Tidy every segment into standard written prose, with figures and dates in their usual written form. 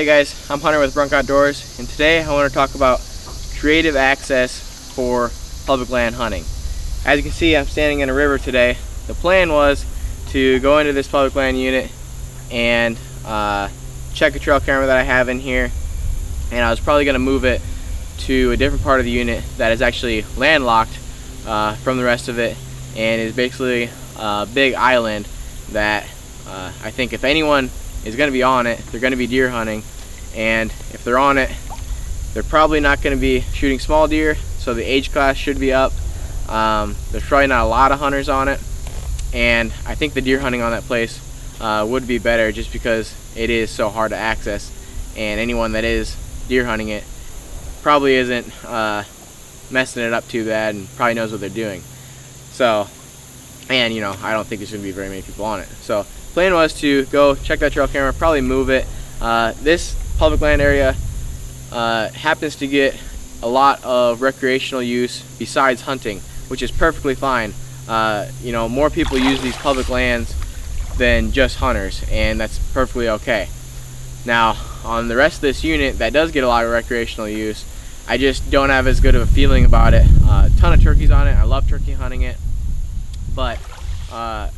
Hey guys, I'm Hunter with Brunk Outdoors, and today I want to talk about creative access for public land hunting. As you can see, I'm standing in a river today. The plan was to go into this public land unit and check a trail camera that I have in here, and I was probably going to move it to a different part of the unit that is actually landlocked from the rest of it, and is basically a big island that I think if anyone is going to be on it, they're going to be deer hunting, and if they're on it, they're probably not going to be shooting small deer, so the age class should be up. There's probably not a lot of hunters on it, and I think the deer hunting on that place would be better just because it is so hard to access, and anyone that is deer hunting it probably isn't messing it up too bad and probably knows what they're doing. So, and you know, I don't think there's going to be very many people on it. So plan was to go check that trail camera, probably move it. This public land area happens to get a lot of recreational use besides hunting, which is perfectly fine. You know, more people use these public lands than just hunters, and that's perfectly okay. Now, on the rest of this unit that does get a lot of recreational use, I just don't have as good of a feeling about it. A ton of turkeys on it. I love turkey hunting it, but I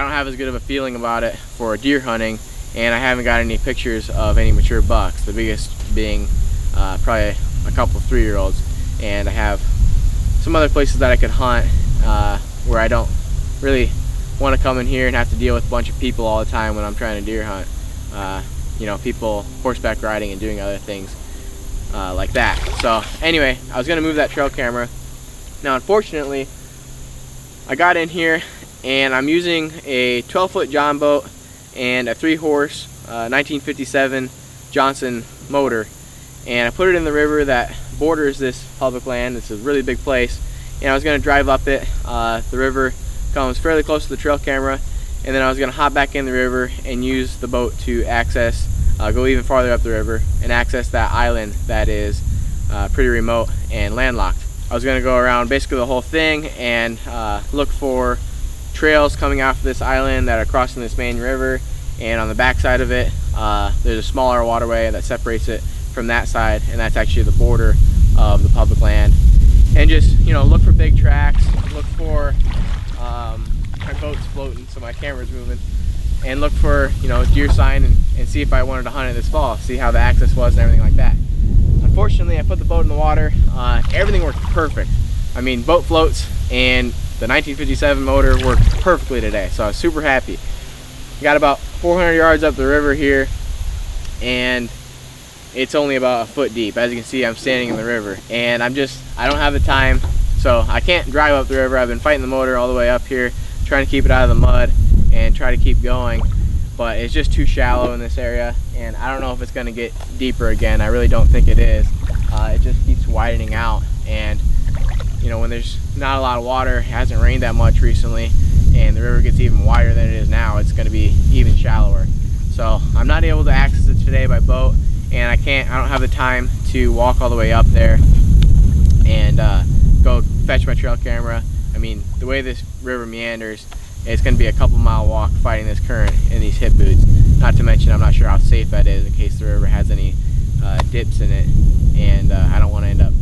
don't have as good of a feeling about it for deer hunting, and I haven't got any pictures of any mature bucks, the biggest being probably a couple 3-year-olds, and I have some other places that I could hunt where I don't really want to come in here and have to deal with a bunch of people all the time when I'm trying to deer hunt. You know, people horseback riding and doing other things like that. So anyway, I was going to move that trail camera. Now unfortunately, I got in here and I'm using a 12-foot John boat and a 3-horse 1957 Johnson motor, and I put it in the river that borders this public land. It's a really big place, and I was going to drive up it. The river comes fairly close to the trail camera, and then I was going to hop back in the river and use the boat to access, go even farther up the river and access that island that is pretty remote and landlocked. I was going to go around basically the whole thing and look for trails coming off of this island that are crossing this main river, and on the back side of it there's a smaller waterway that separates it from that side, and that's actually the border of the public land. And just, you know, look for big tracks, look for my boat's floating so my camera's moving, and look for, you know, deer sign, and see if I wanted to hunt it this fall, see how the access was and everything like that. Unfortunately, I put the boat in the water. Everything worked perfect. I mean, boat floats and the 1957 motor worked perfectly today, so I was super happy. Got about 400 yards up the river here, and it's only about a foot deep. As you can see, I'm standing in the river, and I don't have the time, so I can't drive up the river. I've been fighting the motor all the way up here, trying to keep it out of the mud and try to keep going, but it's just too shallow in this area, and I don't know if it's going to get deeper again. I really don't think it is. It just keeps widening out, and you know, when there's not a lot of water, it hasn't rained that much recently, and the river gets even wider than it is now, it's going to be even shallower. So I'm not able to access it today by boat, and I don't have the time to walk all the way up there and go fetch my trail camera. I mean, the way this river meanders, it's going to be a couple-mile walk fighting this current in these hip boots. Not to mention, I'm not sure how safe that is in case the river has any dips in it, and I don't want to end up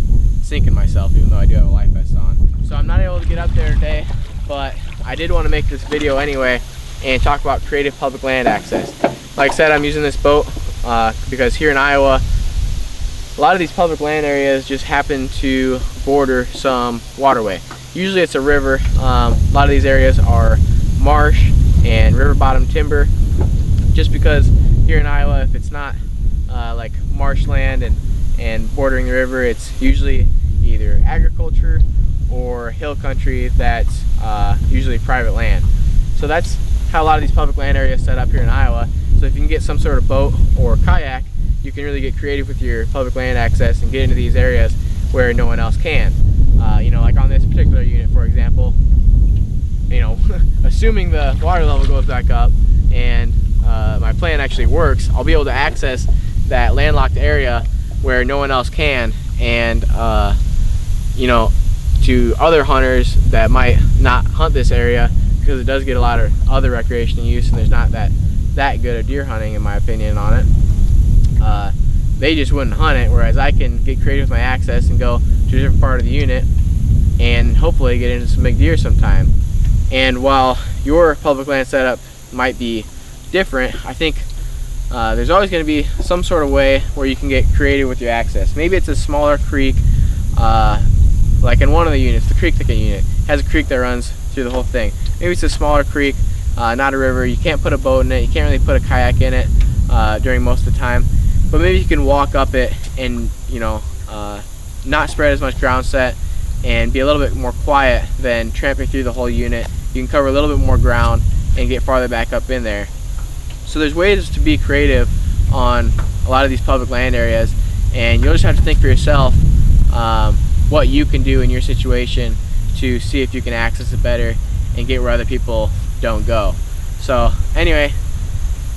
sinking myself, even though I do have a life vest on. So I'm not able to get up there today, but I did want to make this video anyway and talk about creative public land access. Like I said, I'm using this boat because here in Iowa, a lot of these public land areas just happen to border some waterway. Usually it's a river. A lot of these areas are marsh and river bottom timber, just because here in Iowa, if it's not like marshland and bordering the river, it's usually either agriculture or hill country that's usually private land. So that's how a lot of these public land areas set up here in Iowa. So if you can get some sort of boat or kayak, you can really get creative with your public land access and get into these areas where no one else can. You know, like on this particular unit, for example, you know, assuming the water level goes back up and my plan actually works, I'll be able to access that landlocked area where no one else can, and you know, to other hunters that might not hunt this area, because it does get a lot of other recreational use, and there's not that good of deer hunting in my opinion on it. they just wouldn't hunt it, whereas I can get creative with my access and go to a different part of the unit and hopefully get into some big deer sometime. And while your public land setup might be different, I think there's always going to be some sort of way where you can get creative with your access. Maybe it's a smaller creek, like in one of the units, the creek thicket unit has a creek that runs through the whole thing. Maybe it's a smaller creek, not a river. You can't put a boat in it, you can't really put a kayak in it during most of the time, but maybe you can walk up it and, you know, not spread as much ground set and be a little bit more quiet than tramping through the whole unit. You can cover a little bit more ground and get farther back up in there. So there's ways to be creative on a lot of these public land areas, and you'll just have to think for yourself what you can do in your situation to see if you can access it better and get where other people don't go. So anyway,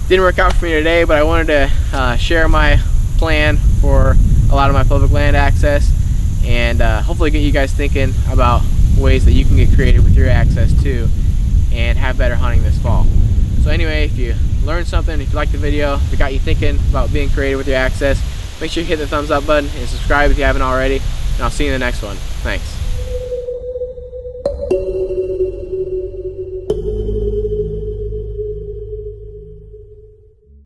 didn't work out for me today, but I wanted to share my plan for a lot of my public land access, and hopefully get you guys thinking about ways that you can get creative with your access too and have better hunting this fall. So anyway, if you learned something, if you liked the video, if it got you thinking about being creative with your access, make sure you hit the thumbs up button and subscribe if you haven't already, and I'll see you in the next one. Thanks.